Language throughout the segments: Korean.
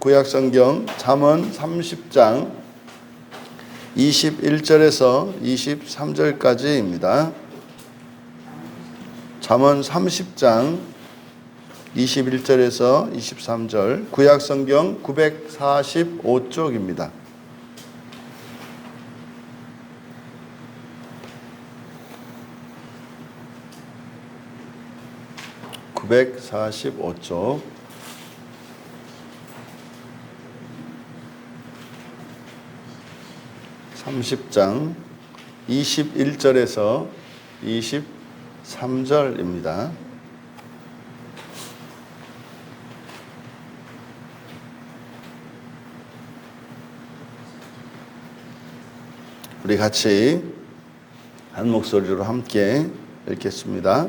구약성경 잠언 30장 21절에서 23절까지입니다. 잠언 30장 21절에서 23절, 구약성경 945쪽입니다. (945쪽) 30장 21절에서 23절입니다. 우리 같이 한 목소리로 함께 읽겠습니다.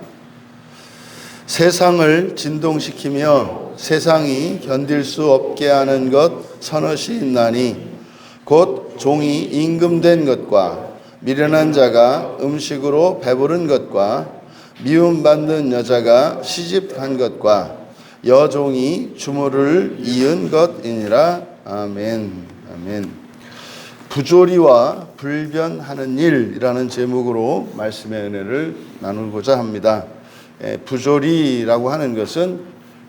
세상을 진동시키며 세상이 견딜 수 없게 하는 것 서너시 있나니 곧 종이 임금된 것과 미련한 자가 음식으로 배부른 것과 미움받는 여자가 시집간 것과 여종이 주물을 이은 것이니라. 아멘. 아멘. 부조리와 불변하는 일이라는 제목으로 말씀의 은혜를 나누고자 합니다. 부조리라고 하는 것은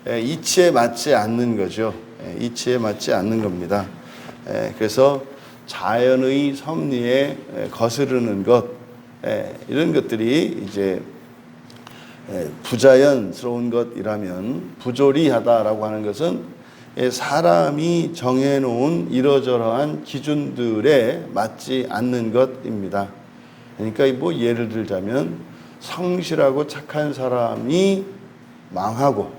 이치에 맞지 않는 거죠. 이치에 맞지 않는 겁니다. 그래서 자연의 섭리에 거스르는 것, 이런 것들이 이제 부자연스러운 것이라면, 부조리하다라고 하는 것은 사람이 정해놓은 이러저러한 기준들에 맞지 않는 것입니다. 그러니까 뭐 예를 들자면 성실하고 착한 사람이 망하고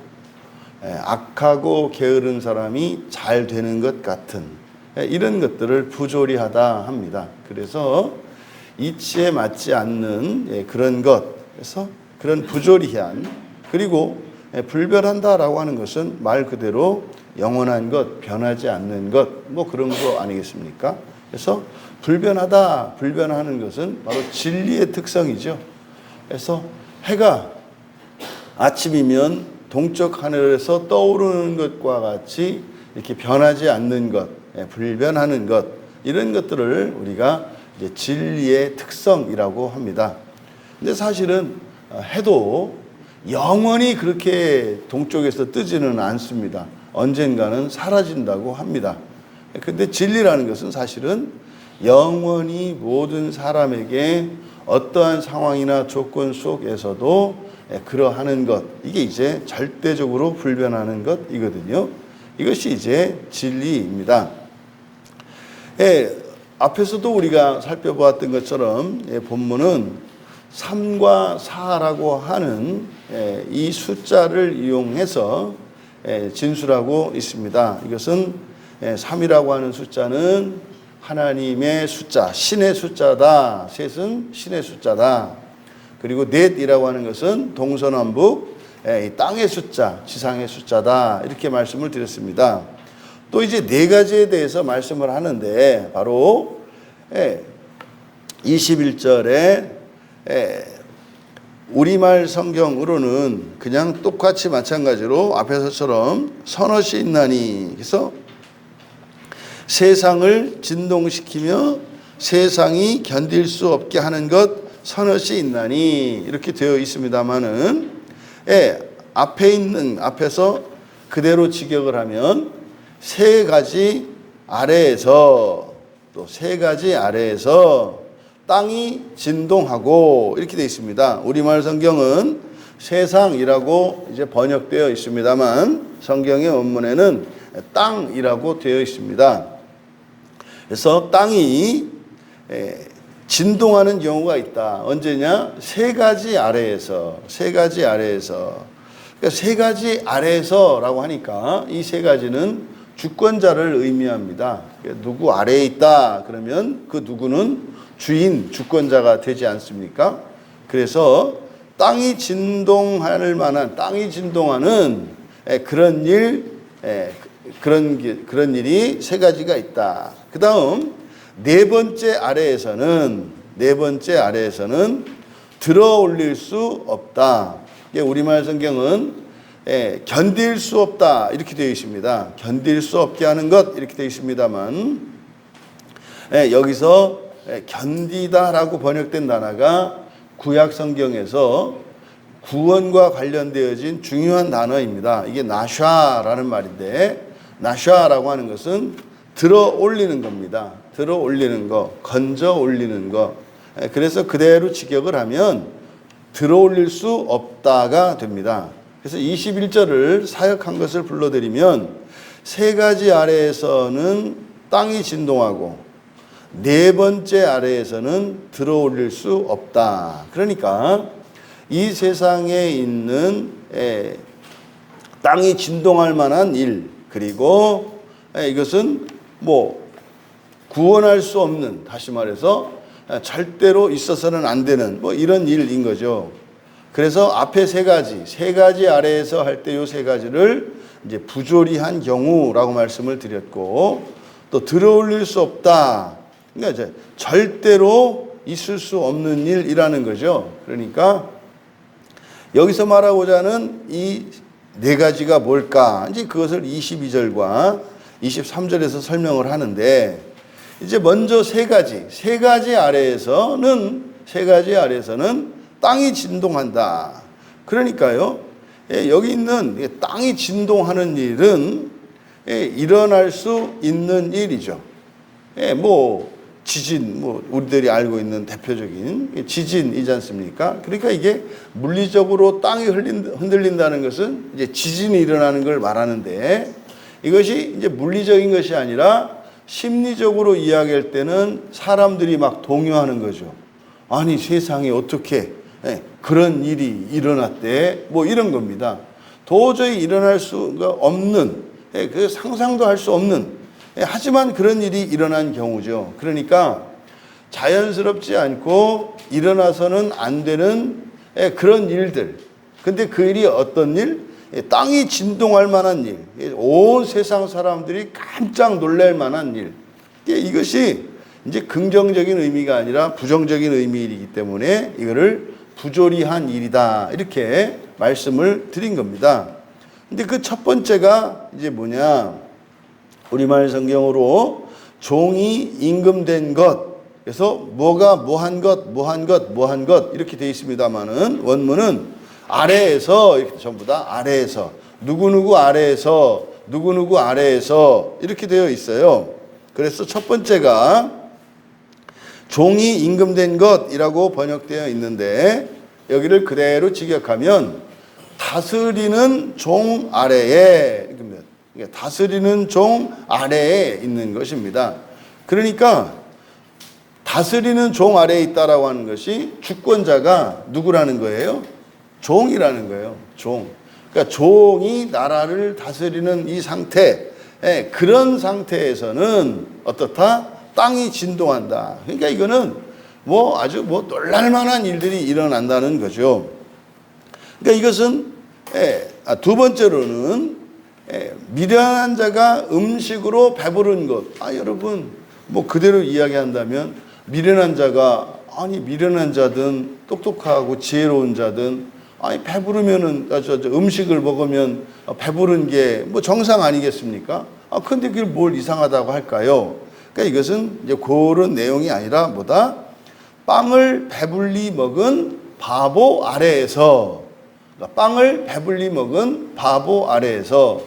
악하고 게으른 사람이 잘 되는 것 같은 이런 것들을 부조리하다 합니다. 그래서 이치에 맞지 않는 그런 것, 그래서 그런 부조리한, 그리고 불변한다라고 하는 것은 말 그대로 영원한 것, 변하지 않는 것, 뭐 그런 거 아니겠습니까? 그래서 불변하다, 불변하는 것은 바로 진리의 특성이죠. 그래서 해가 아침이면 동쪽 하늘에서 떠오르는 것과 같이 이렇게 변하지 않는 것, 불변하는 것, 이런 것들을 우리가 이제 진리의 특성이라고 합니다. 근데 사실은 해도 영원히 그렇게 동쪽에서 뜨지는 않습니다. 언젠가는 사라진다고 합니다. 근데 진리라는 것은 사실은 영원히 모든 사람에게 어떠한 상황이나 조건 속에서도 그러하는 것, 이게 이제 절대적으로 불변하는 것이거든요. 이것이 이제 진리입니다. 앞에서도 우리가 살펴보았던 것처럼 본문은 3과 4라고 하는 이 숫자를 이용해서 진술하고 있습니다. 이것은 3이라고 하는 숫자는 하나님의 숫자, 신의 숫자다. 셋은 신의 숫자다. 그리고 넷이라고 하는 것은 동서남북 땅의 숫자, 지상의 숫자다. 이렇게 말씀을 드렸습니다. 또 이제 네 가지에 대해서 말씀을 하는데, 바로 21절에 우리말 성경으로는 그냥 똑같이 마찬가지로 앞에서처럼 서너시 있나니, 그래서 세상을 진동시키며 세상이 견딜 수 없게 하는 것 서너시 있나니, 이렇게 되어 있습니다마는 앞에서 그대로 직역을 하면 세 가지 아래에서, 또 세 가지 아래에서 땅이 진동하고, 이렇게 되어 있습니다. 우리말 성경은 세상이라고 이제 번역되어 있습니다만 성경의 원문에는 땅이라고 되어 있습니다. 그래서 땅이 진동하는 경우가 있다. 언제냐? 세 가지 아래에서. 세 가지 아래에서. 그러니까 세 가지 아래에서라고 하니까 이 세 가지는 주권자를 의미합니다. 누구 아래에 있다 그러면 그 누구는 주인, 주권자가 되지 않습니까? 그래서 땅이 진동할 만한, 땅이 진동하는 그런 그런 일이 세 가지가 있다. 그 다음 네 번째 아래에서는 들어 올릴 수 없다. 우리말 성경은 견딜 수 없다 이렇게 되어 있습니다. 견딜 수 없게 하는 것 이렇게 되어 있습니다만 여기서 견디다라고 번역된 단어가 구약 성경에서 구원과 관련되어진 중요한 단어입니다. 이게 나샤라는 말인데 나샤라고 하는 것은 들어 올리는 겁니다. 들어 올리는 거, 건져 올리는 거. 그래서 그대로 직역을 하면 들어 올릴 수 없다가 됩니다. 그래서 21절을 사역한 것을 불러드리면 세 가지 아래에서는 땅이 진동하고 네 번째 아래에서는 들어 올릴 수 없다. 그러니까 이 세상에 있는 땅이 진동할 만한 일, 그리고 이것은 뭐 구원할 수 없는, 다시 말해서 절대로 있어서는 안 되는 뭐 이런 일인 거죠. 그래서 앞에 세 가지 아래에서 할 때 요 세 가지를 이제 부조리한 경우라고 말씀을 드렸고, 또 들어 올릴 수 없다. 그러니까 이제 절대로 있을 수 없는 일이라는 거죠. 그러니까 여기서 말하고자 하는 이 네 가지가 뭘까? 이제 그것을 22절과 23절에서 설명을 하는데, 이제 먼저 세 가지 아래에서는 땅이 진동한다. 그러니까요, 여기 있는 땅이 진동하는 일은 일어날 수 있는 일이죠. 뭐 지진, 뭐 우리들이 알고 있는 대표적인 지진이지 않습니까? 그러니까 이게 물리적으로 땅이 흔들린다는 것은 이제 지진이 일어나는 걸 말하는데, 이것이 이제 물리적인 것이 아니라 심리적으로 이야기할 때는 사람들이 막 동요하는 거죠. 아니 세상에 어떻게 그런 일이 일어났대? 뭐 이런 겁니다. 도저히 일어날 수가 없는, 그 상상도 할 수 없는, 하지만 그런 일이 일어난 경우죠. 그러니까 자연스럽지 않고 일어나서는 안 되는 그런 일들. 근데 그 일이 어떤 일? 땅이 진동할 만한 일. 온 세상 사람들이 깜짝 놀랄 만한 일. 이것이 이제 긍정적인 의미가 아니라 부정적인 의미이기 때문에 이거를 부조리한 일이다. 이렇게 말씀을 드린 겁니다. 근데 그 첫 번째가 이제 뭐냐? 우리말 성경으로 종이 임금된 것. 그래서 뭐가 뭐한 것 이렇게 되어 있습니다만은 원문은 아래에서 이렇게 전부 다 아래에서 누구누구 아래에서 이렇게 되어 있어요. 그래서 첫 번째가 종이 임금된 것이라고 번역되어 있는데, 여기를 그대로 직역하면 다스리는 종 아래에, 다스리는 종 아래에 있는 것입니다. 그러니까 다스리는 종 아래에 있다라고 하는 것이 주권자가 누구라는 거예요? 종이라는 거예요. 종. 그러니까 종이 나라를 다스리는 이 상태, 그런 상태에서는 어떻다? 땅이 진동한다. 그러니까 이거는 뭐 아주 뭐 놀랄만한 일들이 일어난다는 거죠. 그러니까 이것은 두 번째로는 미련한 자가 음식으로 배부른 것. 여러분 뭐 그대로 이야기한다면 미련한 자든 똑똑하고 지혜로운 자든 배부르면은 음식을 먹으면 배부른 게 뭐 정상 아니겠습니까? 근데 그게 뭘 이상하다고 할까요? 그러니까 이것은 이제 그런 내용이 아니라 뭐다? 빵을 배불리 먹은 바보 아래에서, 빵을 배불리 먹은 바보 아래에서.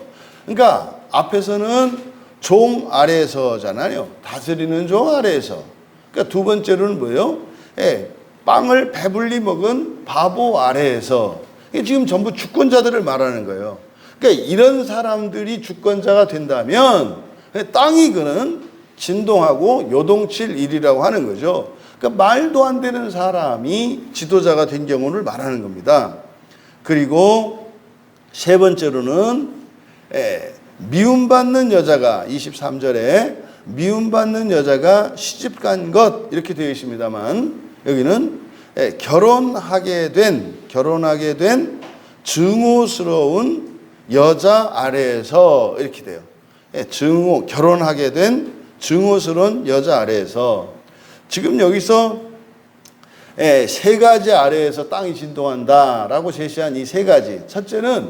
그러니까 앞에서는 종 아래에서잖아요. 다스리는 종 아래에서. 그러니까 두 번째로는 뭐예요? 빵을 배불리 먹은 바보 아래에서. 이게 지금 전부 주권자들을 말하는 거예요. 그러니까 이런 사람들이 주권자가 된다면 땅이 그는 진동하고 요동칠 일이라고 하는 거죠. 그러니까 말도 안 되는 사람이 지도자가 된 경우를 말하는 겁니다. 그리고 세 번째로는 미움받는 여자가, 23절에 미움받는 여자가 시집간 것 이렇게 되어 있습니다만, 여기는 결혼하게 된 증오스러운 여자 아래에서 이렇게 돼요. 결혼하게 된 증오스러운 여자 아래에서. 지금 여기서 세 가지 아래에서 땅이 진동한다라고 제시한 이 세 가지. 첫째는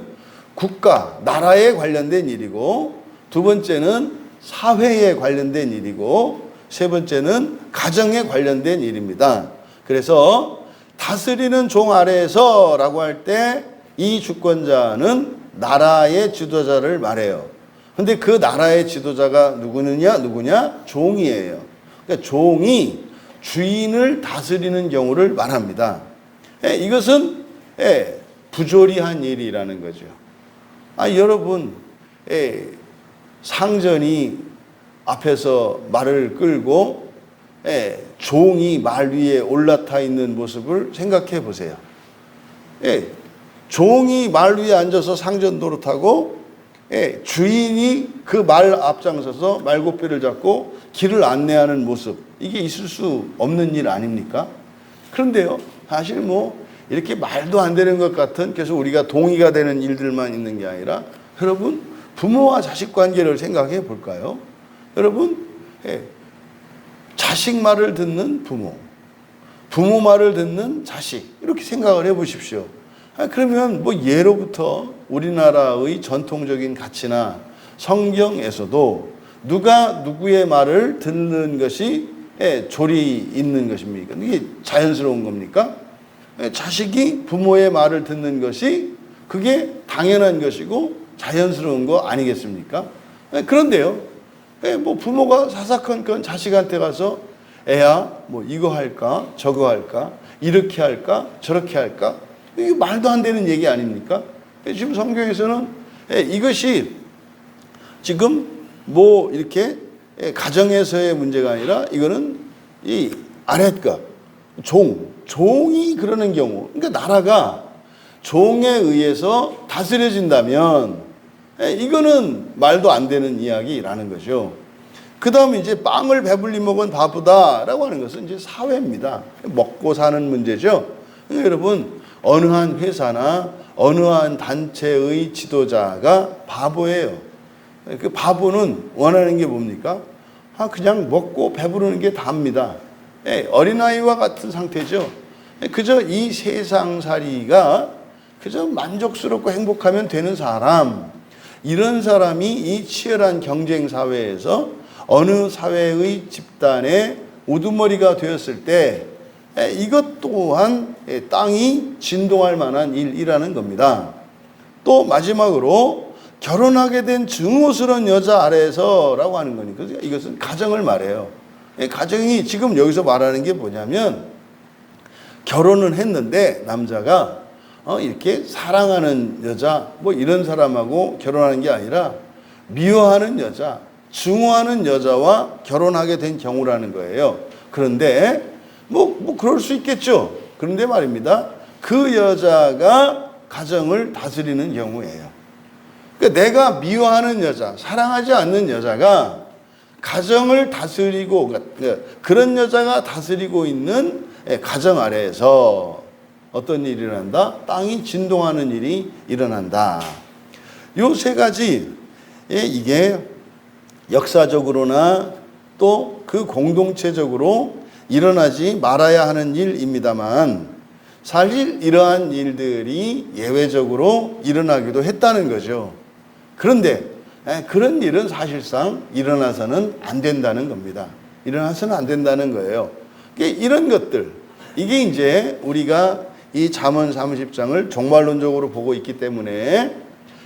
국가, 나라에 관련된 일이고, 두 번째는 사회에 관련된 일이고, 세 번째는 가정에 관련된 일입니다. 그래서 다스리는 종 아래에서 라고 할 때 이 주권자는 나라의 지도자를 말해요. 근데 그 나라의 지도자가 누구냐? 종이에요. 그러니까 종이 주인을 다스리는 경우를 말합니다. 이것은 부조리한 일이라는 거죠. 여러분, 상전이 앞에서 말을 끌고 종이 말 위에 올라타 있는 모습을 생각해 보세요. 종이 말 위에 앉아서 상전 노릇하고 주인이 그 말 앞장서서 말고삐를 잡고 길을 안내하는 모습, 이게 있을 수 없는 일 아닙니까? 그런데요, 사실 뭐 이렇게 말도 안 되는 것 같은, 그래서 우리가 동의가 되는 일들만 있는 게 아니라, 여러분 부모와 자식 관계를 생각해 볼까요? 여러분, 자식 말을 듣는 부모, 부모 말을 듣는 자식, 이렇게 생각을 해 보십시오. 그러면 뭐 예로부터 우리나라의 전통적인 가치나 성경에서도 누가 누구의 말을 듣는 것이 조리 있는 것입니까? 이게 자연스러운 겁니까? 자식이 부모의 말을 듣는 것이 그게 당연한 것이고 자연스러운 거 아니겠습니까? 그런데요, 뭐 부모가 사사건건 자식한테 가서 애야 뭐 이거 할까 저거 할까 이렇게 할까 저렇게 할까, 이게 말도 안 되는 얘기 아닙니까? 지금 성경에서는 이것이 지금 뭐 이렇게 가정에서의 문제가 아니라 이거는 이 아랫급 종이 그러는 경우, 그러니까 나라가 종에 의해서 다스려진다면 이거는 말도 안 되는 이야기라는 거죠. 그 다음에 이제 빵을 배불리 먹은 바보다라고 하는 것은 이제 사회입니다. 먹고 사는 문제죠. 그러니까 여러분, 어느 한 회사나 어느 한 단체의 지도자가 바보예요. 그 바보는 원하는 게 뭡니까? 그냥 먹고 배부르는 게 다입니다. 어린아이와 같은 상태죠. 그저 이 세상살이가 그저 만족스럽고 행복하면 되는 사람, 이런 사람이 이 치열한 경쟁 사회에서 어느 사회의 집단의 우두머리가 되었을 때 이것 또한 땅이 진동할 만한 일이라는 겁니다. 또 마지막으로 결혼하게 된 증오스러운 여자 아래에서라고 하는 거니까 이것은 가정을 말해요. 가정이 지금 여기서 말하는 게 뭐냐면, 결혼은 했는데 남자가 이렇게 사랑하는 여자 뭐 이런 사람하고 결혼하는 게 아니라 미워하는 여자, 증오하는 여자와 결혼하게 된 경우라는 거예요. 그런데 뭐 그럴 수 있겠죠. 그런데 말입니다, 그 여자가 가정을 다스리는 경우예요. 그러니까 내가 미워하는 여자, 사랑하지 않는 여자가 가정을 다스리고, 그런 여자가 다스리고 있는 가정 아래에서 어떤 일이 일어난다? 땅이 진동하는 일이 일어난다. 요 세 가지, 이게 역사적으로나 또 그 공동체적으로 일어나지 말아야 하는 일입니다만, 사실 이러한 일들이 예외적으로 일어나기도 했다는 거죠. 그런데 그런 일은 사실상 일어나서는 안 된다는 겁니다. 일어나서는 안 된다는 거예요. 이런 것들, 이게 이제 우리가 이 잠언 30장을 종말론적으로 보고 있기 때문에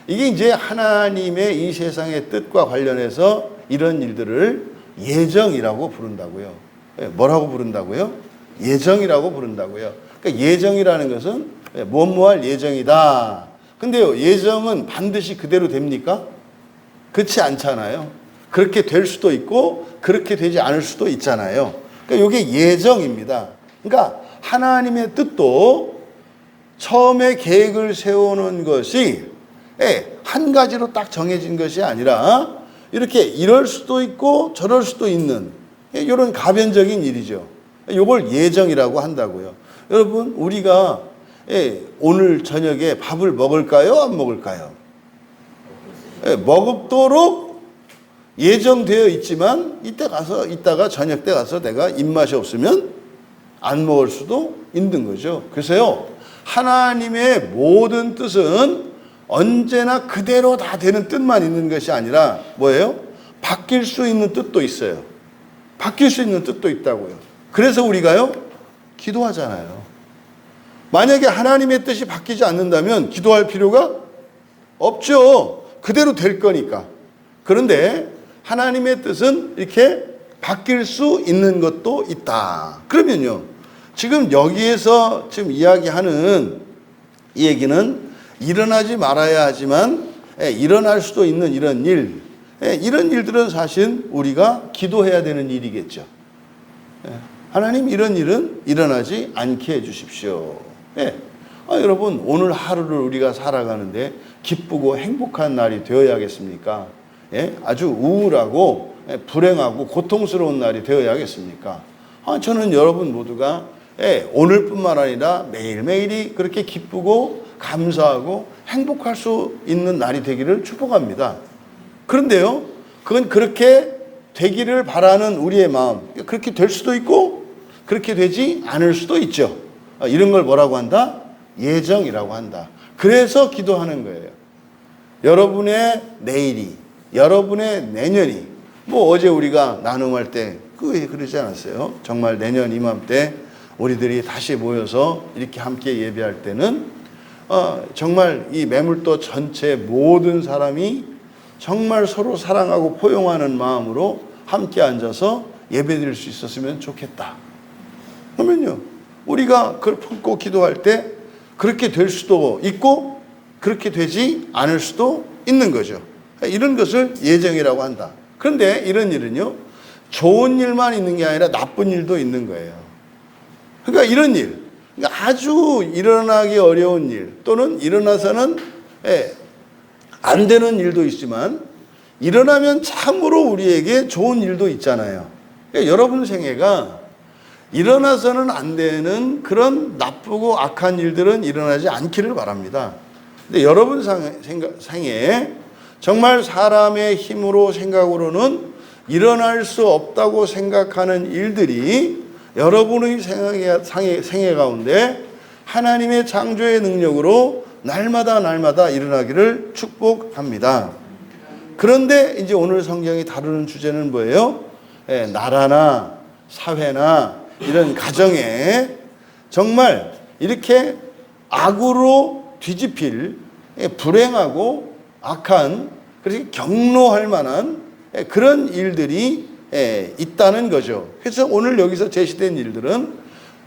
이게 이제 하나님의 이 세상의 뜻과 관련해서 이런 일들을 예정이라고 부른다고요. 뭐라고 부른다고요? 예정이라고 부른다고요. 그러니까 예정이라는 것은 뭐뭐할 예정이다. 근데요, 예정은 반드시 그대로 됩니까? 그렇지 않잖아요. 그렇게 될 수도 있고 그렇게 되지 않을 수도 있잖아요. 그러니까 이게 예정입니다. 그러니까 하나님의 뜻도 처음에 계획을 세우는 것이 한 가지로 딱 정해진 것이 아니라 이렇게 이럴 수도 있고 저럴 수도 있는 이런 가변적인 일이죠. 이걸 예정이라고 한다고요. 여러분, 우리가 오늘 저녁에 밥을 먹을까요? 안 먹을까요? 먹도록 예정되어 있지만 이따가 저녁 때 가서 내가 입맛이 없으면 안 먹을 수도 있는 거죠. 그래서요, 하나님의 모든 뜻은 언제나 그대로 다 되는 뜻만 있는 것이 아니라 뭐예요? 바뀔 수 있는 뜻도 있어요. 바뀔 수 있는 뜻도 있다고요. 그래서 우리가요, 기도하잖아요. 만약에 하나님의 뜻이 바뀌지 않는다면 기도할 필요가 없죠. 그대로 될 거니까. 그런데 하나님의 뜻은 이렇게 바뀔 수 있는 것도 있다. 그러면요, 지금 여기에서 지금 이야기하는 이 얘기는 일어나지 말아야 하지만 일어날 수도 있는 이런 일, 이런 일들은 사실 우리가 기도해야 되는 일이겠죠. 하나님, 이런 일은 일어나지 않게 해주십시오. 여러분, 오늘 하루를 우리가 살아가는데 기쁘고 행복한 날이 되어야겠습니까? 아주 우울하고 불행하고 고통스러운 날이 되어야겠습니까? 저는 여러분 모두가 오늘뿐만 아니라 매일매일이 그렇게 기쁘고 감사하고 행복할 수 있는 날이 되기를 축복합니다. 그런데요, 그건 그렇게 되기를 바라는 우리의 마음, 그렇게 될 수도 있고 그렇게 되지 않을 수도 있죠. 이런 걸 뭐라고 한다? 예정이라고 한다. 그래서 기도하는 거예요. 여러분의 내일이, 여러분의 내년이, 뭐 어제 우리가 나눔할 때 그러지 않았어요? 정말 내년 이맘때 우리들이 다시 모여서 이렇게 함께 예배할 때는 정말 이 매물도 전체 모든 사람이 정말 서로 사랑하고 포용하는 마음으로 함께 앉아서 예배드릴 수 있었으면 좋겠다. 그러면요, 우리가 그걸 품고 기도할 때 그렇게 될 수도 있고 그렇게 되지 않을 수도 있는 거죠. 이런 것을 예정이라고 한다. 그런데 이런 일은요, 좋은 일만 있는 게 아니라 나쁜 일도 있는 거예요. 그러니까 이런 일, 그러니까 아주 일어나기 어려운 일, 또는 일어나서는 안 되는 일도 있지만 일어나면 참으로 우리에게 좋은 일도 있잖아요. 그러니까 여러분 생애가 일어나서는 안 되는 그런 나쁘고 악한 일들은 일어나지 않기를 바랍니다. 근데 여러분 생애에 정말 사람의 힘으로 생각으로는 일어날 수 없다고 생각하는 일들이 여러분의 생애 가운데 하나님의 창조의 능력으로 날마다 일어나기를 축복합니다. 그런데 이제 오늘 성경이 다루는 주제는 뭐예요? 나라나 사회나 이런 가정에 정말 이렇게 악으로 뒤집힐 불행하고 악한, 그렇게 경로할 만한 그런 일들이 있다는 거죠. 그래서 오늘 여기서 제시된 일들은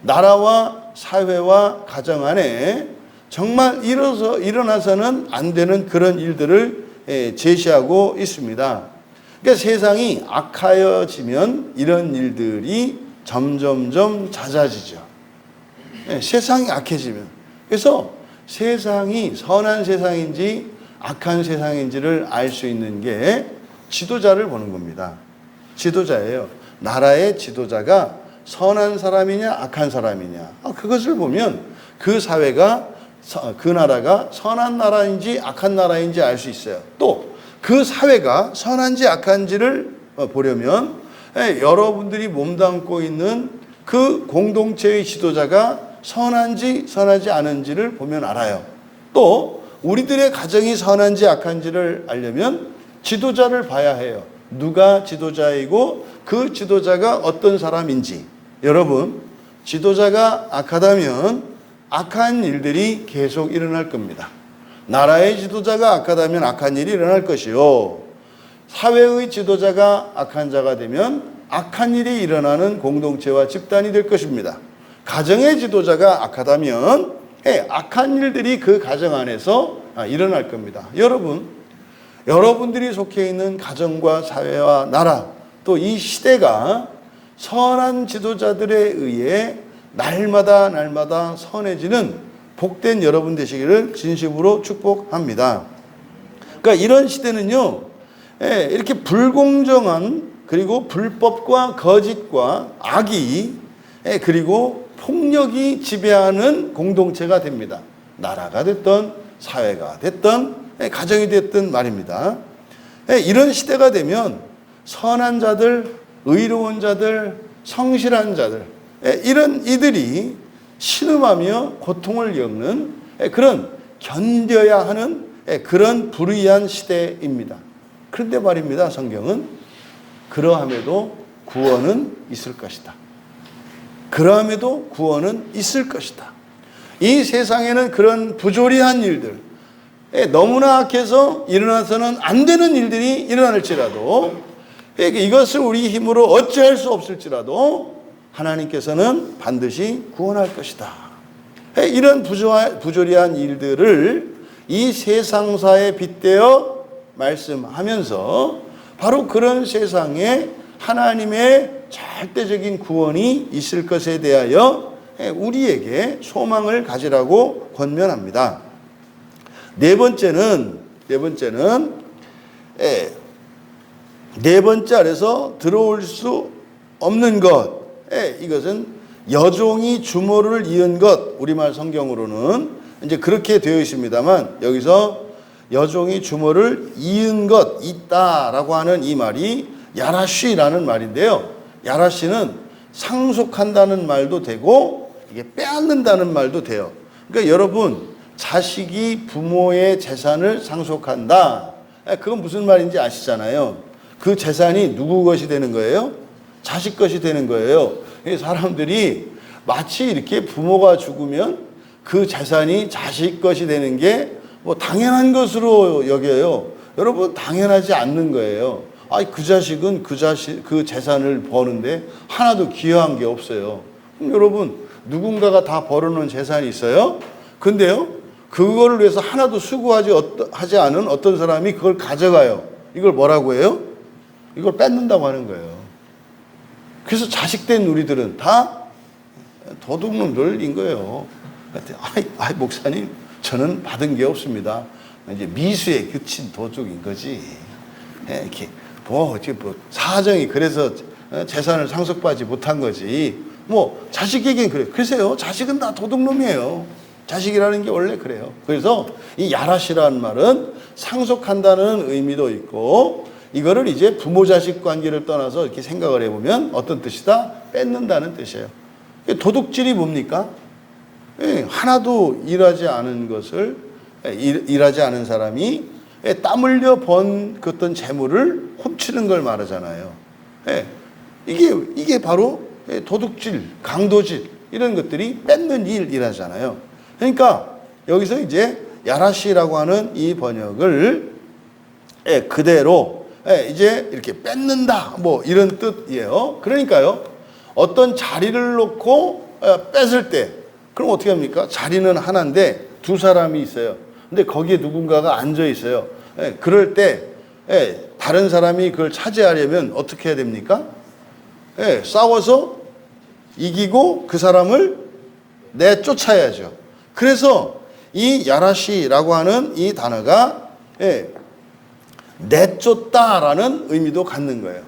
나라와 사회와 가정 안에 정말 일어나서는 안 되는 그런 일들을 제시하고 있습니다. 그러니까 세상이 악하여지면 이런 일들이 점점점 잦아지죠. 세상이 악해지면. 그래서 세상이 선한 세상인지 악한 세상인지를 알 수 있는 게 지도자를 보는 겁니다. 지도자예요. 나라의 지도자가 선한 사람이냐 악한 사람이냐, 그것을 보면 그 사회가, 그 나라가 선한 나라인지 악한 나라인지 알 수 있어요. 또 그 사회가 선한지 악한지를 보려면 여러분들이 몸담고 있는 그 공동체의 지도자가 선한지 선하지 않은지를 보면 알아요. 또 우리들의 가정이 선한지 악한지를 알려면 지도자를 봐야 해요. 누가 지도자이고 그 지도자가 어떤 사람인지. 여러분, 지도자가 악하다면 악한 일들이 계속 일어날 겁니다. 나라의 지도자가 악하다면 악한 일이 일어날 것이요, 사회의 지도자가 악한 자가 되면 악한 일이 일어나는 공동체와 집단이 될 것입니다. 가정의 지도자가 악하다면 악한 일들이 그 가정 안에서 일어날 겁니다. 여러분들이 속해 있는 가정과 사회와 나라, 또 이 시대가 선한 지도자들에 의해 날마다 선해지는 복된 여러분 되시기를 진심으로 축복합니다. 그러니까 이런 시대는요, 이렇게 불공정한, 그리고 불법과 거짓과 악이, 그리고 폭력이 지배하는 공동체가 됩니다. 나라가 됐든 사회가 됐든 가정이 됐든 말입니다. 이런 시대가 되면 선한 자들, 의로운 자들, 성실한 자들, 이런 이들이 신음하며 고통을 겪는 그런 견뎌야 하는 그런 불의한 시대입니다. 그런데 말입니다. 성경은 그러함에도 구원은 있을 것이다. 그러함에도 구원은 있을 것이다. 이 세상에는 그런 부조리한 일들, 너무나 악해서 일어나서는 안 되는 일들이 일어날지라도, 이것을 우리 힘으로 어찌할 수 없을지라도 하나님께서는 반드시 구원할 것이다. 이런 부조리한 일들을 이 세상사에 빗대어 말씀하면서 바로 그런 세상에 하나님의 절대적인 구원이 있을 것에 대하여 우리에게 소망을 가지라고 권면합니다. 네 번째 아래서 들어올 수 없는 것. 이것은 여종이 주모를 이은 것. 우리말 성경으로는 이제 그렇게 되어 있습니다만, 여기서 여종이 주모를 이은 것 있다라고 하는 이 말이 야라쉬라는 말인데요. 야라쉬는 상속한다는 말도 되고 이게 빼앗는다는 말도 돼요. 그러니까 여러분, 자식이 부모의 재산을 상속한다. 그건 무슨 말인지 아시잖아요. 그 재산이 누구 것이 되는 거예요? 자식 것이 되는 거예요. 사람들이 마치 이렇게 부모가 죽으면 그 재산이 자식 것이 되는 게 뭐 당연한 것으로 여겨요. 여러분, 당연하지 않는 거예요. 그 자식은 그 재산을 버는데 하나도 기여한 게 없어요. 그럼 여러분, 누군가가 다 벌어놓은 재산이 있어요? 근데요, 그거를 위해서 하나도 수고하지 않은 어떤 사람이 그걸 가져가요. 이걸 뭐라고 해요? 이걸 뺏는다고 하는 거예요. 그래서 자식된 우리들은 다 도둑놈들인 거예요. 목사님, 저는 받은 게 없습니다. 이제 미수에 그친 도둑인 거지. 이렇게 뭐 사정이 그래서 재산을 상속받지 못한 거지. 뭐 자식에겐 그래요. 글쎄요, 자식은 다 도둑놈이에요. 자식이라는 게 원래 그래요. 그래서 이 야라시라는 말은 상속한다는 의미도 있고, 이거를 이제 부모 자식 관계를 떠나서 이렇게 생각을 해보면 어떤 뜻이다? 뺏는다는 뜻이에요. 도둑질이 뭡니까? 하나도 일하지 않은 것을, 일하지 않은 사람이 땀 흘려 번 그 어떤 재물을 훔치는 걸 말하잖아요. 이게 바로 도둑질, 강도질, 이런 것들이 뺏는 일이라잖아요. 그러니까 여기서 이제 야라시라고 하는 이 번역을 그대로 이제 이렇게 뺏는다, 뭐 이런 뜻이에요. 그러니까요, 어떤 자리를 놓고 뺏을 때, 그럼 어떻게 합니까? 자리는 하나인데 두 사람이 있어요. 근데 거기에 누군가가 앉아 있어요. 그럴 때 다른 사람이 그걸 차지하려면 어떻게 해야 됩니까? 싸워서 이기고 그 사람을 내쫓아야죠. 그래서 이 야라시라고 하는 이 단어가 내쫓다라는 의미도 갖는 거예요.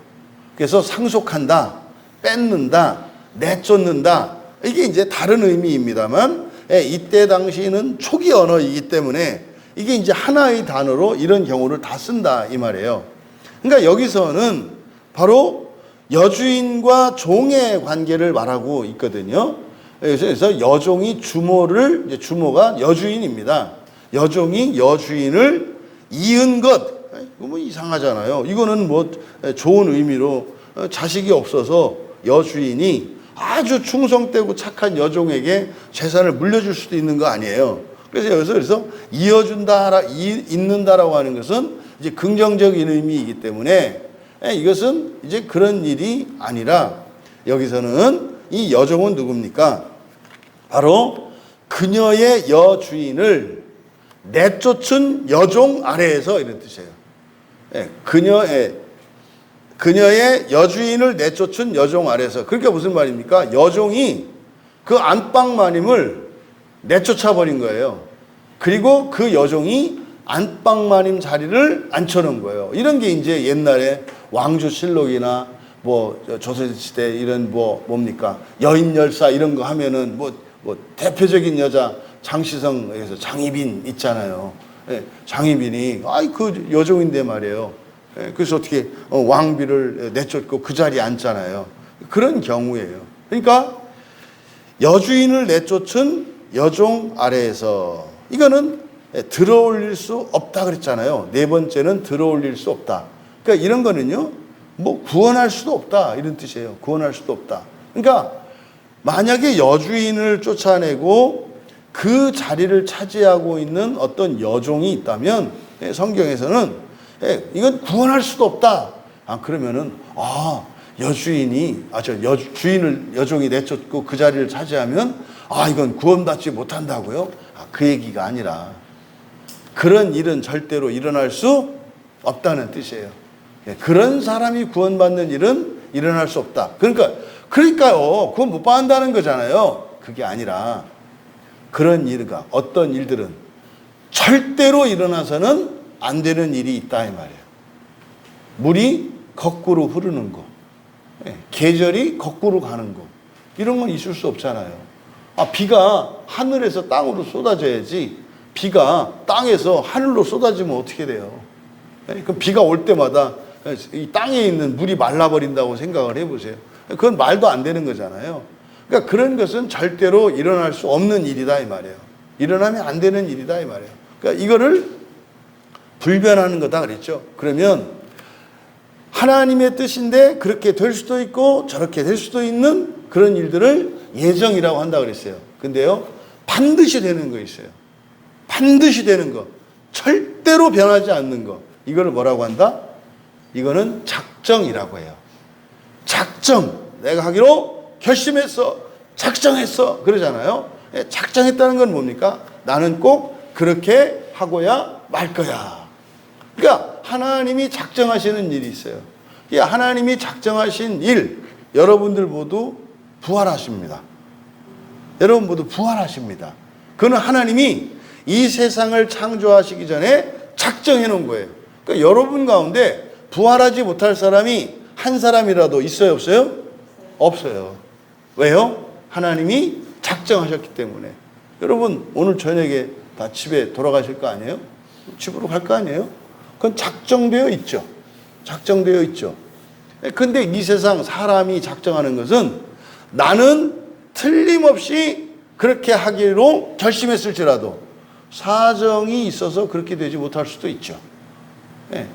그래서 상속한다, 뺏는다, 내쫓는다, 이게 이제 다른 의미입니다만, 이때 당시에는 초기 언어이기 때문에 이게 이제 하나의 단어로 이런 경우를 다 쓴다 이 말이에요. 그러니까 여기서는 바로 여주인과 종의 관계를 말하고 있거든요. 그래서 여종이 주모가 여주인입니다. 여종이 여주인을 이은 것, 이거 뭐 이상하잖아요. 이거는 뭐 좋은 의미로 자식이 없어서 여주인이 아주 충성되고 착한 여종에게 재산을 물려줄 수도 있는 거 아니에요. 그래서 이어준다, 잇는다라고 하는 것은 이제 긍정적인 의미이기 때문에 이것은 이제 그런 일이 아니라, 여기서는 이 여종은 누굽니까? 바로 그녀의 여주인을 내쫓은 여종 아래에서, 이런 뜻이에요. 그녀의 여주인을 내쫓은 여종 아래에서. 그러니까 무슨 말입니까? 여종이 그 안방마님을 내쫓아버린 거예요. 그리고 그 여종이 안방마님 자리를 앉혀놓은 거예요. 이런 게 이제 옛날에 왕조실록이나 뭐 조선시대 이런 뭡니까? 여인열사 이런 거 하면은 뭐 대표적인 여자 장시성에서 장희빈 있잖아요. 장희빈이 그 여종인데 말이에요. 그래서 어떻게 왕비를 내쫓고 그 자리에 앉잖아요. 그런 경우예요. 그러니까 여주인을 내쫓은 여종 아래에서, 이거는 들어올릴 수 없다 그랬잖아요. 네 번째는 들어올릴 수 없다. 그러니까 이런 거는요, 뭐 구원할 수도 없다 이런 뜻이에요. 구원할 수도 없다. 그러니까 만약에 여주인을 쫓아내고 그 자리를 차지하고 있는 어떤 여종이 있다면 성경에서는 이건 구원할 수도 없다. 그러면은 여주인이 여종이 내쫓고 그 자리를 차지하면 이건 구원받지 못한다고요? 그 얘기가 아니라 그런 일은 절대로 일어날 수 없다는 뜻이에요. 그런 사람이 구원받는 일은 일어날 수 없다. 그러니까요. 구원 못 받는다는 거잖아요. 그게 아니라 그런 일과 어떤 일들은 절대로 일어나서는 안 되는 일이 있다 이 말이에요. 물이 거꾸로 흐르는 거, 계절이 거꾸로 가는 거, 이런 건 있을 수 없잖아요. 비가 하늘에서 땅으로 쏟아져야지 비가 땅에서 하늘로 쏟아지면 어떻게 돼요? 그럼 비가 올 때마다 이 땅에 있는 물이 말라버린다고 생각을 해보세요. 그건 말도 안 되는 거잖아요. 그러니까 그런 것은 절대로 일어날 수 없는 일이다 이 말이에요. 일어나면 안 되는 일이다 이 말이에요. 그러니까 이거를 불변하는 거다 그랬죠. 그러면 하나님의 뜻인데 그렇게 될 수도 있고 저렇게 될 수도 있는 그런 일들을 예정이라고 한다 그랬어요. 근데요, 반드시 되는 거 있어요. 반드시 되는 거, 절대로 변하지 않는 거, 이거를 뭐라고 한다? 이거는 작정이라고 해요. 작정. 내가 하기로 결심했어, 작정했어 그러잖아요. 작정했다는 건 뭡니까? 나는 꼭 그렇게 하고야 말 거야. 그러니까 하나님이 작정하시는 일이 있어요. 이 하나님이 작정하신 일, 여러분들 모두 부활하십니다. 여러분 모두 부활하십니다. 그는 하나님이 이 세상을 창조하시기 전에 작정해 놓은 거예요. 그러니까 여러분 가운데 부활하지 못할 사람이 한 사람이라도 있어요, 없어요? 없어요. 왜요? 하나님이 작정하셨기 때문에. 여러분 오늘 저녁에 다 집에 돌아가실 거 아니에요? 집으로 갈 거 아니에요? 그건 작정되어 있죠. 작정되어 있죠. 근데 이 세상 사람이 작정하는 것은 나는 틀림없이 그렇게 하기로 결심했을지라도 사정이 있어서 그렇게 되지 못할 수도 있죠.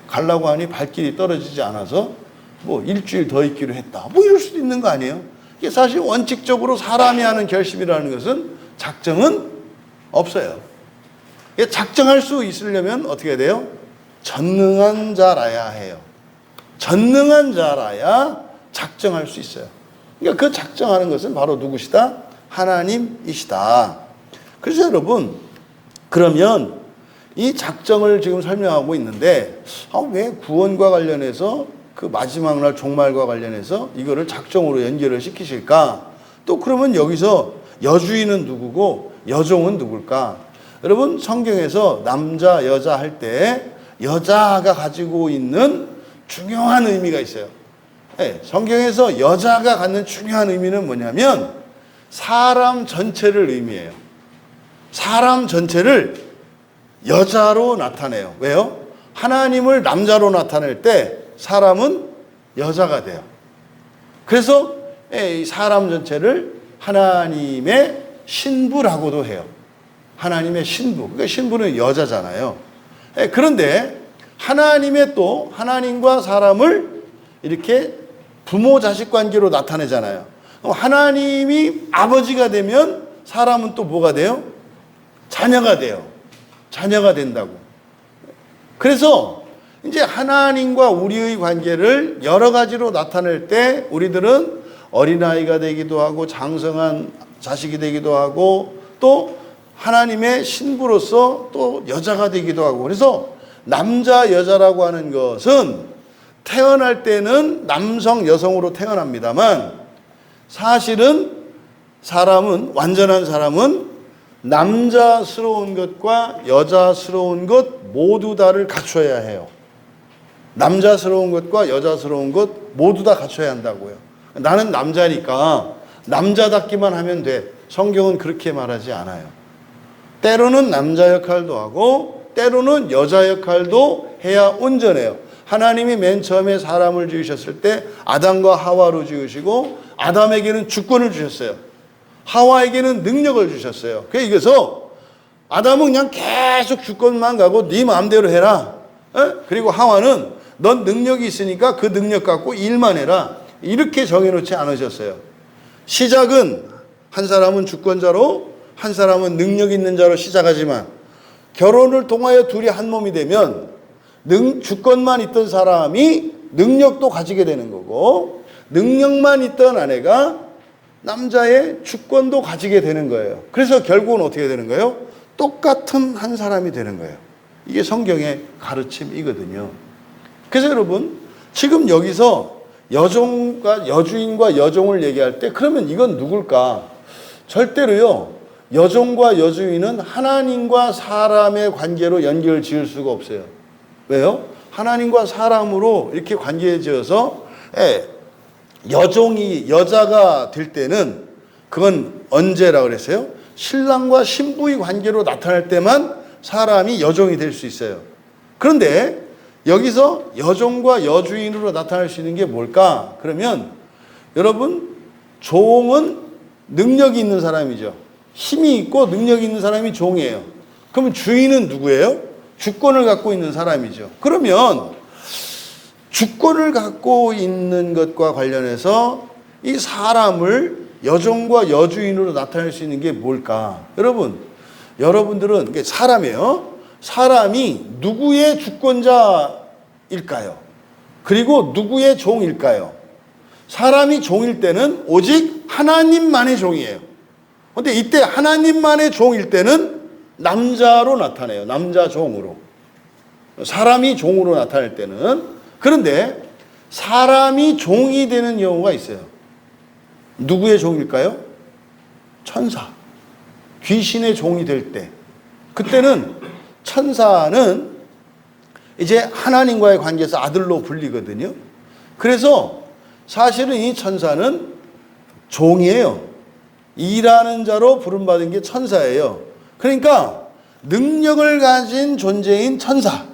가려고 하니 발길이 떨어지지 않아서 뭐 일주일 더 있기로 했다. 뭐 이럴 수도 있는 거 아니에요? 이게 사실 원칙적으로 사람이 하는 결심이라는 것은 작정은 없어요. 작정할 수 있으려면 어떻게 해야 돼요? 전능한 자라야 해요. 전능한 자라야 작정할 수 있어요. 그러니까 그 작정하는 것은 바로 누구시다? 하나님이시다. 그래서 여러분, 그러면 이 작정을 지금 설명하고 있는데 왜 구원과 관련해서 그 마지막 날 종말과 관련해서 이거를 작정으로 연결을 시키실까? 또 그러면 여기서 여주인은 누구고 여종은 누굴까? 여러분 성경에서 남자 여자 할 때 여자가 가지고 있는 중요한 의미가 있어요. 성경에서 여자가 갖는 중요한 의미는 뭐냐면 사람 전체를 의미해요. 사람 전체를 여자로 나타내요. 왜요? 하나님을 남자로 나타낼 때 사람은 여자가 돼요. 그래서 사람 전체를 하나님의 신부라고도 해요. 하나님의 신부. 그러니까 신부는 여자잖아요. 그런데 하나님과 사람을 이렇게 부모 자식 관계로 나타내잖아요. 하나님이 아버지가 되면 사람은 또 뭐가 돼요? 자녀가 돼요. 자녀가 된다고. 그래서 이제 하나님과 우리의 관계를 여러 가지로 나타낼 때 우리들은 어린아이가 되기도 하고 장성한 자식이 되기도 하고 또 하나님의 신부로서 또 여자가 되기도 하고. 그래서 남자 여자라고 하는 것은 태어날 때는 남성 여성으로 태어납니다만 사실은 완전한 사람은 남자스러운 것과 여자스러운 것 모두 다를 갖춰야 해요. 남자스러운 것과 여자스러운 것 모두 다 갖춰야 한다고요. 나는 남자니까 남자답기만 하면 돼. 성경은 그렇게 말하지 않아요. 때로는 남자 역할도 하고 때로는 여자 역할도 해야 온전해요. 하나님이 맨 처음에 사람을 지으셨을 때 아담과 하와로 지으시고 아담에게는 주권을 주셨어요. 하와에게는 능력을 주셨어요. 그래서 아담은 그냥 계속 주권만 가고 네 마음대로 해라. 그리고 하와는 넌 능력이 있으니까 그 능력 갖고 일만 해라. 이렇게 정해놓지 않으셨어요. 시작은 한 사람은 주권자로 한 사람은 능력 있는 자로 시작하지만 결혼을 통하여 둘이 한 몸이 되면 주권만 있던 사람이 능력도 가지게 되는 거고 능력만 있던 아내가 남자의 주권도 가지게 되는 거예요. 그래서 결국은 어떻게 되는 거예요? 똑같은 한 사람이 되는 거예요. 이게 성경의 가르침이거든요. 그래서 여러분 지금 여기서 여주인과 여종을 얘기할 때 그러면 이건 누굴까? 절대로요. 여종과 여주인은 하나님과 사람의 관계로 연결 지을 수가 없어요. 왜요? 하나님과 사람으로 이렇게 관계에 지어서 여종이 여자가 될 때는 그건 언제라고 그랬어요? 신랑과 신부의 관계로 나타날 때만 사람이 여종이 될 수 있어요. 그런데 여기서 여종과 여주인으로 나타날 수 있는 게 뭘까? 그러면 여러분 종은 능력이 있는 사람이죠. 힘이 있고 능력이 있는 사람이 종이에요. 그러면 주인은 누구예요? 주권을 갖고 있는 사람이죠. 그러면 주권을 갖고 있는 것과 관련해서 이 사람을 여종과 여주인으로 나타낼 수 있는 게 뭘까? 여러분들은 사람이에요. 사람이 누구의 주권자일까요? 그리고 누구의 종일까요? 사람이 종일 때는 오직 하나님만의 종이에요. 그런데 이때 하나님만의 종일 때는 남자로 나타내요. 남자 종으로. 사람이 종으로 나타날 때는. 그런데 사람이 종이 되는 경우가 있어요. 누구의 종일까요? 천사. 귀신의 종이 될 때. 그때는 천사는 이제 하나님과의 관계에서 아들로 불리거든요. 그래서 사실은 이 천사는 종이에요. 일하는 자로 부름받은 게 천사예요. 그러니까 능력을 가진 존재인 천사.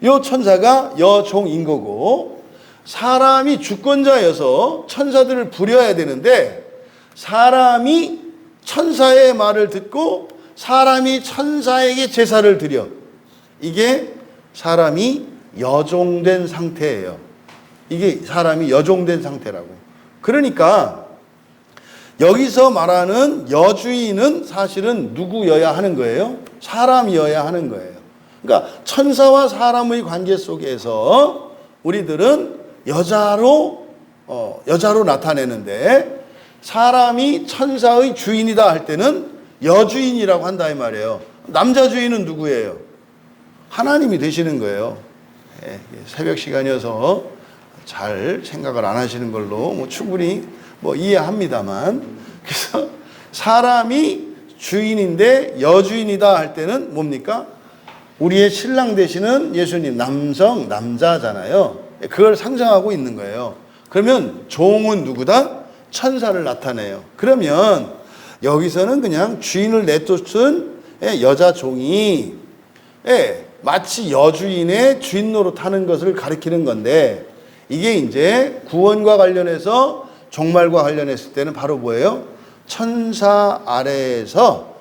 이 천사가 여종인 거고 사람이 주권자여서 천사들을 부려야 되는데 사람이 천사의 말을 듣고 사람이 천사에게 제사를 드려. 이게 사람이 여종된 상태예요. 이게 사람이 여종된 상태라고. 그러니까 여기서 말하는 여주인은 사실은 누구여야 하는 거예요? 사람이어야 하는 거예요. 그러니까 천사와 사람의 관계 속에서 우리들은 여자로 나타내는데 사람이 천사의 주인이다 할 때는 여주인이라고 한다 이 말이에요. 남자 주인은 누구예요? 하나님이 되시는 거예요. 새벽 시간이어서 잘 생각을 안 하시는 걸로 충분히 이해합니다만, 그래서 사람이 주인인데 여주인이다 할 때는 뭡니까? 우리의 신랑 되시는 예수님, 남자잖아요. 그걸 상징하고 있는 거예요. 그러면 종은 누구다? 천사를 나타내요. 그러면 여기서는 그냥 주인을 내쫓은 여자 종이 마치 여주인의 주인 노릇하는 것을 가리키는 건데, 이게 이제 구원과 관련해서 종말과 관련했을 때는 바로 뭐예요? 천사 아래에서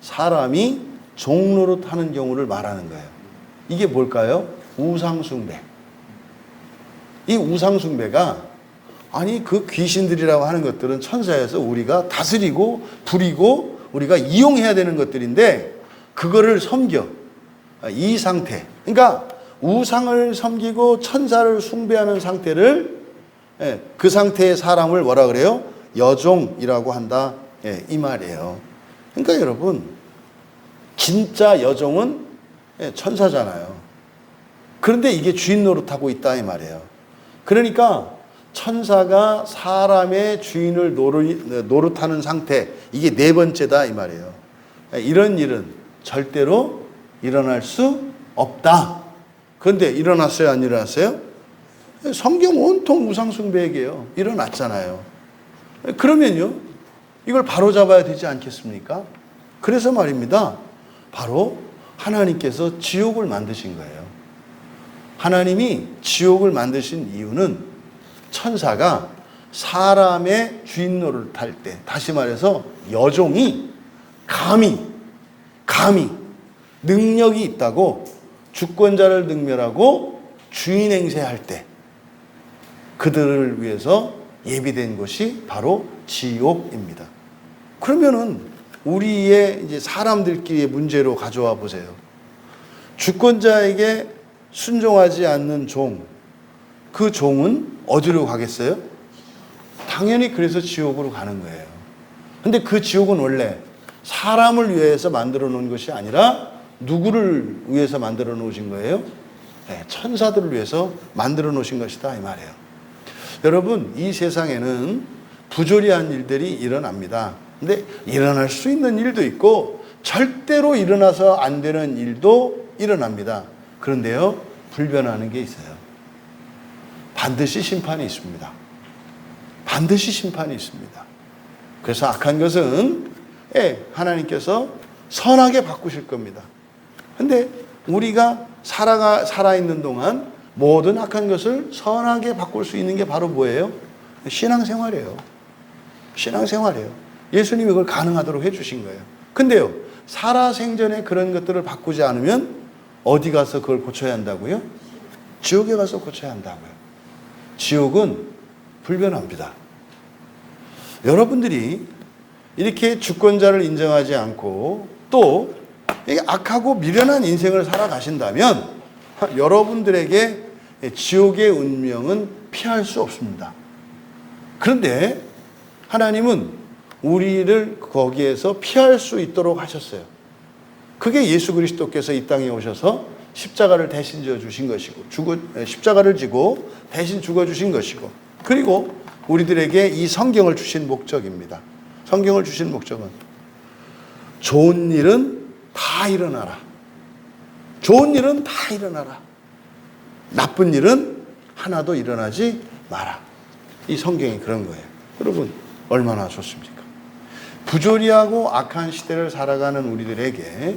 사람이 종 노릇하는 경우를 말하는 거예요. 이게 뭘까요? 우상숭배. 이 우상숭배가 그 귀신들이라고 하는 것들은 천사에서 우리가 다스리고 부리고 우리가 이용해야 되는 것들인데 그거를 섬겨. 이 상태. 그러니까 우상을 섬기고 천사를 숭배하는 상태를, 그 상태의 사람을 뭐라 그래요? 여종이라고 한다. 이 말이에요. 그러니까 여러분, 진짜 여종은 천사잖아요. 그런데 이게 주인 노릇하고 있다 이 말이에요. 그러니까 천사가 사람의 주인을 노릇하는 상태, 이게 네 번째다 이 말이에요. 이런 일은 절대로 일어날 수 없다. 그런데 일어났어요, 안 일어났어요? 성경 온통 우상숭배 얘기예요. 일어났잖아요. 그러면요, 이걸 바로잡아야 되지 않겠습니까? 그래서 말입니다. 바로 하나님께서 지옥을 만드신 거예요. 하나님이 지옥을 만드신 이유는 천사가 사람의 주인 노릇을 할 때, 다시 말해서 여종이 감히 능력이 있다고 주권자를 능멸하고 주인 행세할 때 그들을 위해서 예비된 곳이 바로 지옥입니다. 그러면은 우리의 이제 사람들끼리의 문제로 가져와 보세요. 주권자에게 순종하지 않는 그 종은 어디로 가겠어요? 당연히 그래서 지옥으로 가는 거예요. 근데 그 지옥은 원래 사람을 위해서 만들어 놓은 것이 아니라 누구를 위해서 만들어 놓으신 거예요? 네, 천사들을 위해서 만들어 놓으신 것이다 이 말이에요. 여러분, 이 세상에는 부조리한 일들이 일어납니다. 근데 일어날 수 있는 일도 있고 절대로 일어나서 안 되는 일도 일어납니다. 그런데요, 불변하는 게 있어요. 반드시 심판이 있습니다. 반드시 심판이 있습니다. 그래서 악한 것은 하나님께서 선하게 바꾸실 겁니다. 근데 우리가 살아있는 동안 모든 악한 것을 선하게 바꿀 수 있는 게 바로 뭐예요? 신앙생활이에요. 신앙생활이에요. 예수님이 그걸 가능하도록 해주신 거예요. 근데요, 살아생전에 그런 것들을 바꾸지 않으면 어디 가서 그걸 고쳐야 한다고요? 지옥에 가서 고쳐야 한다고요. 지옥은 불변합니다. 여러분들이 이렇게 주권자를 인정하지 않고 또 악하고 미련한 인생을 살아가신다면 여러분들에게 지옥의 운명은 피할 수 없습니다. 그런데 하나님은 우리를 거기에서 피할 수 있도록 하셨어요. 그게 예수 그리스도께서 이 땅에 오셔서 십자가를 대신 져 주신 것이고 십자가를 지고 대신 죽어 주신 것이고 그리고 우리들에게 이 성경을 주신 목적입니다. 성경을 주신 목적은 좋은 일은 다 일어나라. 좋은 일은 다 일어나라. 나쁜 일은 하나도 일어나지 마라. 이 성경이 그런 거예요. 여러분, 얼마나 좋습니까? 부조리하고 악한 시대를 살아가는 우리들에게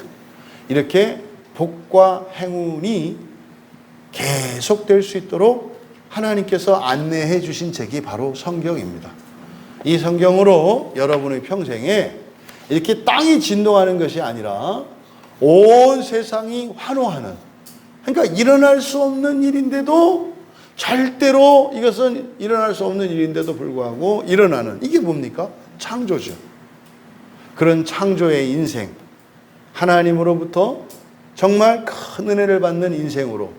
이렇게 복과 행운이 계속될 수 있도록 하나님께서 안내해 주신 책이 바로 성경입니다. 이 성경으로 여러분의 평생에 이렇게 땅이 진동하는 것이 아니라 온 세상이 환호하는, 그러니까 일어날 수 없는 일인데도 절대로 이것은 일어날 수 없는 일인데도 불구하고 일어나는, 이게 뭡니까? 창조죠. 그런 창조의 인생, 하나님으로부터 정말 큰 은혜를 받는 인생으로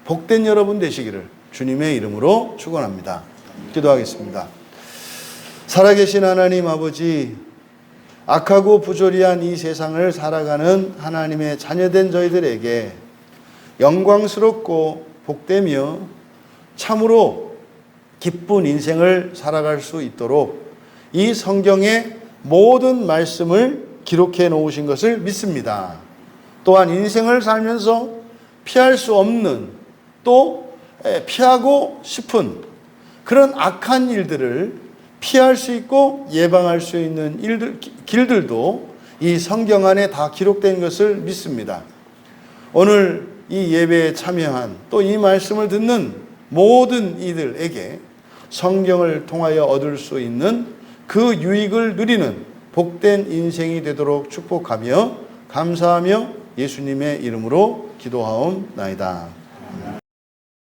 복된 여러분 되시기를 주님의 이름으로 축원합니다. 기도하겠습니다. 살아계신 하나님 아버지, 악하고 부조리한 이 세상을 살아가는 하나님의 자녀된 저희들에게 영광스럽고 복되며 참으로 기쁜 인생을 살아갈 수 있도록 이 성경의 모든 말씀을 기록해 놓으신 것을 믿습니다. 또한 인생을 살면서 피할 수 없는, 또 피하고 싶은 그런 악한 일들을 피할 수 있고 예방할 수 있는 길들도 이 성경 안에 다 기록된 것을 믿습니다. 오늘 이 예배에 참여한, 또 이 말씀을 듣는 모든 이들에게 성경을 통하여 얻을 수 있는 그 유익을 누리는 복된 인생이 되도록 축복하며 감사하며 예수님의 이름으로 기도하옵나이다.